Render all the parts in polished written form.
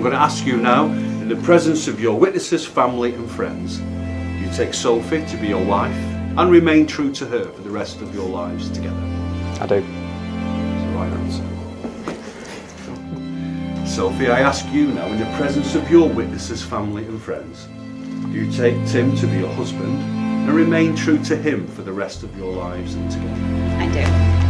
going to ask you now, in the presence of your witnesses, family and friends, you take Sophie to be your wife and remain true to her for the rest of your lives together. I do. That's the right answer. Sophie, I ask you now, in the presence of your witnesses, family and friends, do you take Tim to be your husband and remain true to him for the rest of your lives and together? I do.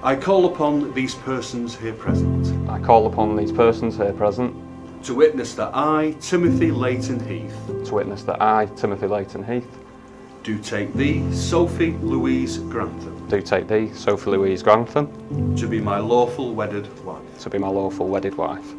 I call upon these persons here present I call upon these persons here present to witness that I, Timothy Leighton Heath, to witness that I, Timothy Leighton Heath, do take thee, Sophie Louise Grantham, do take thee, Sophie Louise Grantham, to be my lawful wedded wife. to be my lawful wedded wife.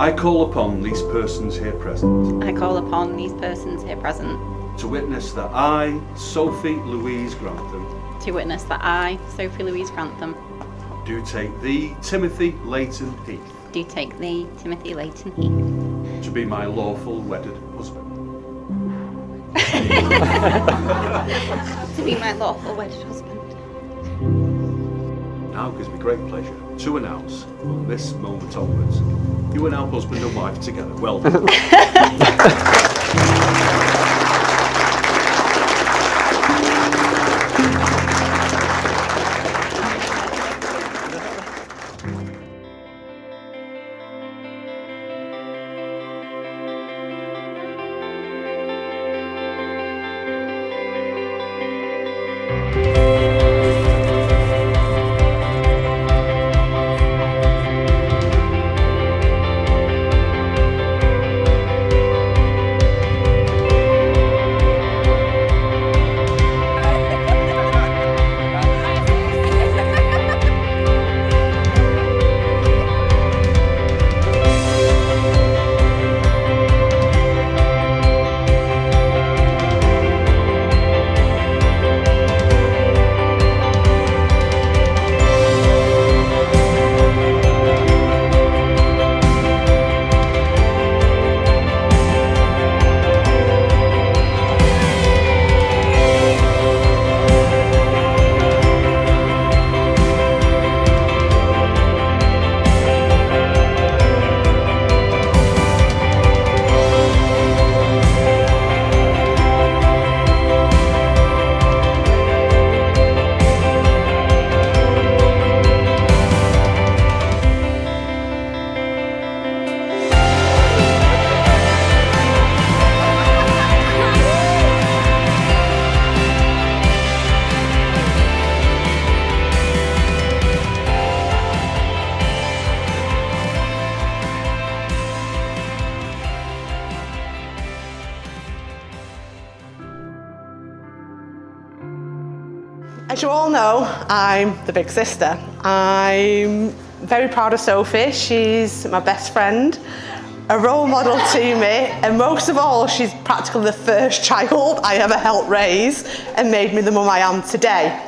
I call upon these persons here present I call upon these persons here present to witness that I, Sophie Louise Grantham, to witness that I, Sophie Louise Grantham, do take thee, Timothy Leighton Heath, do take thee, Timothy Leighton Heath, to be my lawful wedded husband. to be my lawful wedded husband. Now gives me great pleasure to announce from this moment onwards, you are now husband and wife together. Well done. As you all know, I'm the big sister. I'm very proud of Sophie. She's my best friend, a role model to me, and most of all, she's practically the first child I ever helped raise and made me the mum I am today.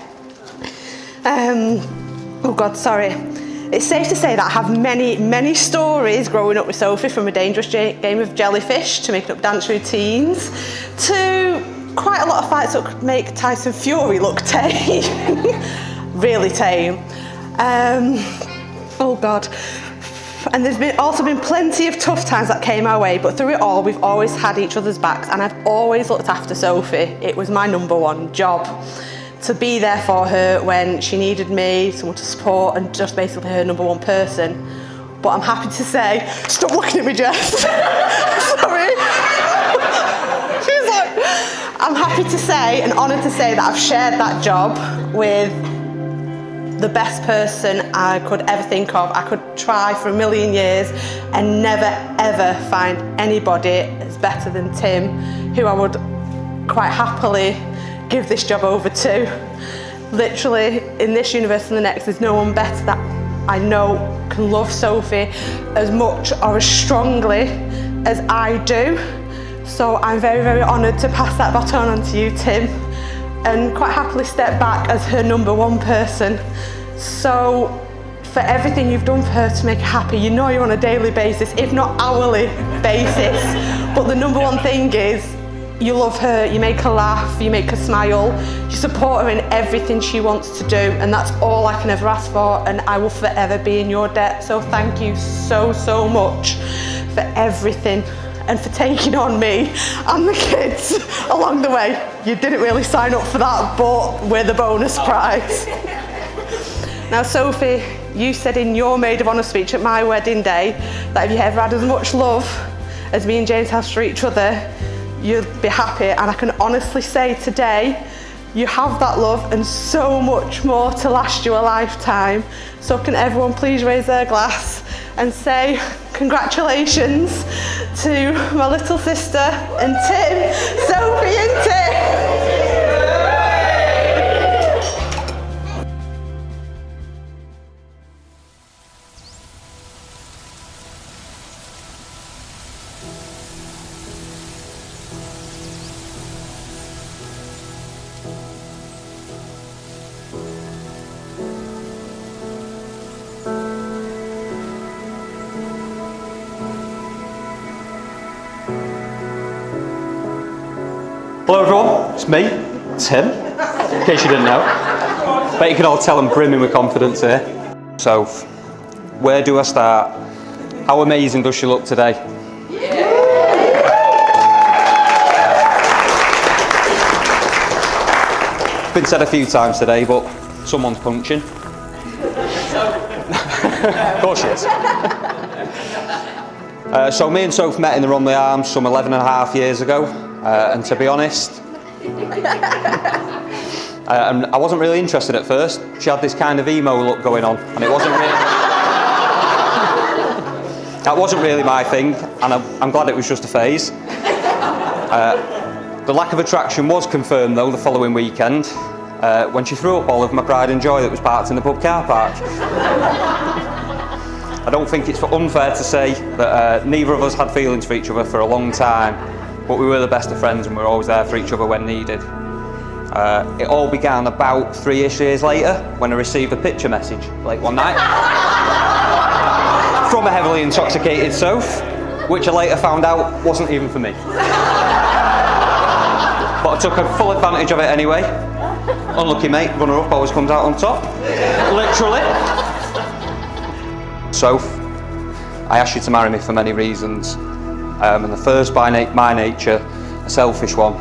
Oh God, sorry. It's safe to say that I have many stories growing up with Sophie, from a dangerous game of jellyfish to making up dance routines to quite a lot of fights that could make Tyson Fury look tame. Really tame. Oh God. And there's also been plenty of tough times that came our way, but through it all, we've always had each other's backs, and I've always looked after Sophie. It was my number one job, to be there for her when she needed me, someone to support, and just basically her number one person. But I'm happy to say, stop looking at me, Jess. Sorry. She's like, I'm happy to say, and honoured to say, that I've shared that job with the best person I could ever think of. I could try for a million years and never ever find anybody as better than Tim, who I would quite happily give this job over to. Literally, in this universe and the next, there's no one better that I know can love Sophie as much or as strongly as I do. So I'm very honoured to pass that baton on to you, Tim, and quite happily step back as her number one person. So for everything you've done for her to make her happy, you know you're on a daily basis, if not hourly basis. But the number one thing is, you love her, you make her laugh, you make her smile, you support her in everything she wants to do, and that's all I can ever ask for, and I will forever be in your debt. So thank you so much for everything, and for taking on me and the kids along the way. You didn't really sign up for that, but we're the bonus prize. Now Sophie, you said in your maid of honour speech at my wedding day that if you ever had as much love as me and James have for each other, you'd be happy, and I can honestly say today you have that love and so much more to last you a lifetime. So can everyone please raise their glass and say congratulations to my little sister and Tim, Sophie and Tim. Hello everyone, it's me, Tim, in case you didn't know. Bet you can all tell I'm brimming with confidence here. So, where do I start? How amazing does she look today? It's been said a few times today, but someone's punching. Of course she is. So me and Soph met in the Romiley Arms some 11 and a half years ago. And to be honest, I wasn't really interested at first. She had this kind of emo look going on, and it wasn't really, that wasn't really my thing, and I'm glad it was just a phase. The lack of attraction was confirmed though the following weekend, when she threw up all of my pride and joy that was parked in the pub car park. I don't think it's unfair to say that neither of us had feelings for each other for a long time, but we were the best of friends and we were always there for each other when needed. It all began about 3-ish years later when I received a picture message late one night from a heavily intoxicated Soph, which I later found out wasn't even for me. But I took a full advantage of it anyway. Unlucky mate, runner-up always comes out on top. Literally. Soph, I asked you to marry me for many reasons. And the first, by my nature, a selfish one.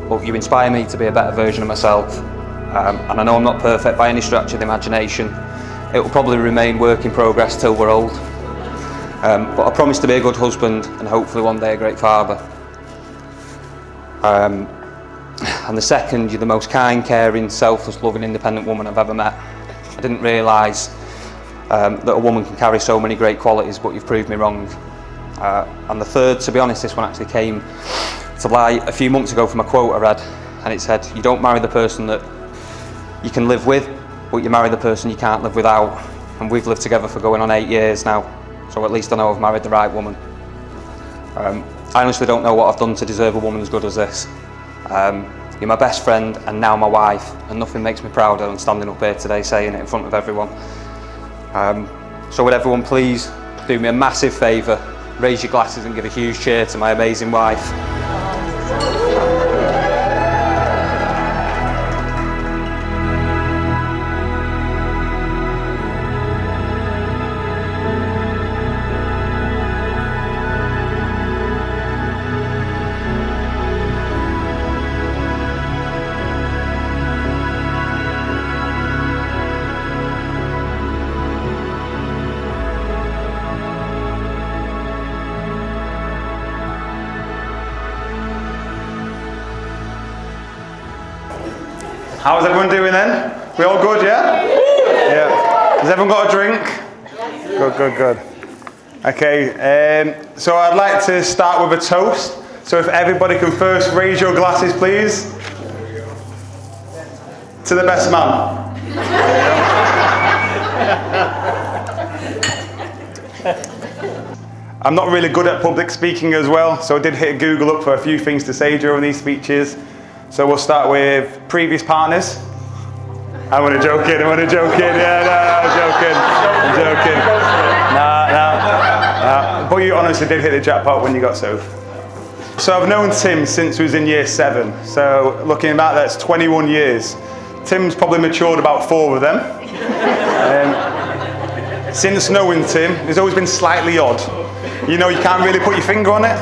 But you inspire me to be a better version of myself. And I know I'm not perfect by any stretch of the imagination. It will probably remain work in progress till we're old. But I promise to be a good husband and hopefully one day a great father. And the second, you're the most kind, caring, selfless, loving, independent woman I've ever met. I didn't realise that a woman can carry so many great qualities, but you've proved me wrong. And the third, to be honest, this one actually came to light a few months ago from a quote I read, and it said, you don't marry the person that you can live with, but you marry the person you can't live without. And we've lived together for going on 8 years now, so at least I know I've married the right woman. I honestly don't know what I've done to deserve a woman as good as this. You're my best friend and now my wife, and nothing makes me prouder than standing up here today saying it in front of everyone. So would everyone please do me a massive favour, raise your glasses and give a huge cheer to my amazing wife. How's everyone doing then? We all good, yeah? Yeah. Has everyone got a drink? Good. Okay, so I'd like to start with a toast. So if everybody can first raise your glasses, please. To the best man. I'm not really good at public speaking as well, so I did hit Google up for a few things to say during these speeches. So we'll start with previous partners. I'm only joking. Yeah, no, I'm joking. No. But you honestly did hit the jackpot when you got Soph. So I've known Tim since he was in year 7. So looking back, that's 21 years. Tim's probably matured about 4 of them. Since knowing Tim, he's always been slightly odd. You know, you can't really put your finger on it.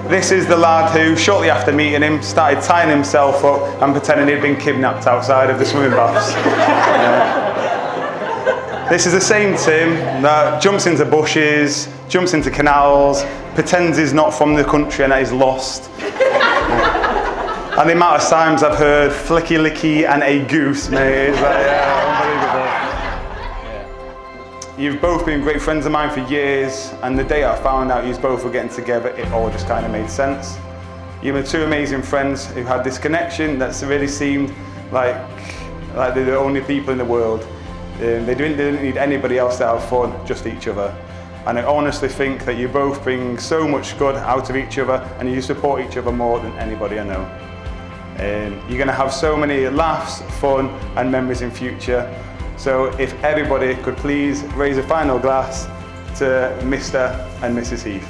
This is the lad who, shortly after meeting him, started tying himself up and pretending he'd been kidnapped outside of the swimming baths. This is the same Tim that jumps into bushes, jumps into canals, pretends he's not from the country and that he's lost. And the amount of times I've heard flicky licky and a goose, mate, it's like, unbelievable. You've both been great friends of mine for years, and the day I found out you both were getting together, it all just kind of made sense. You were 2 amazing friends who had this connection that's really seemed like they're the only people in the world. They didn't need anybody else to have fun, just each other. And I honestly think that you both bring so much good out of each other, and you support each other more than anybody I know. You're going to have so many laughs, fun and memories in future. So if everybody could please raise a final glass to Mr. and Mrs. Heath.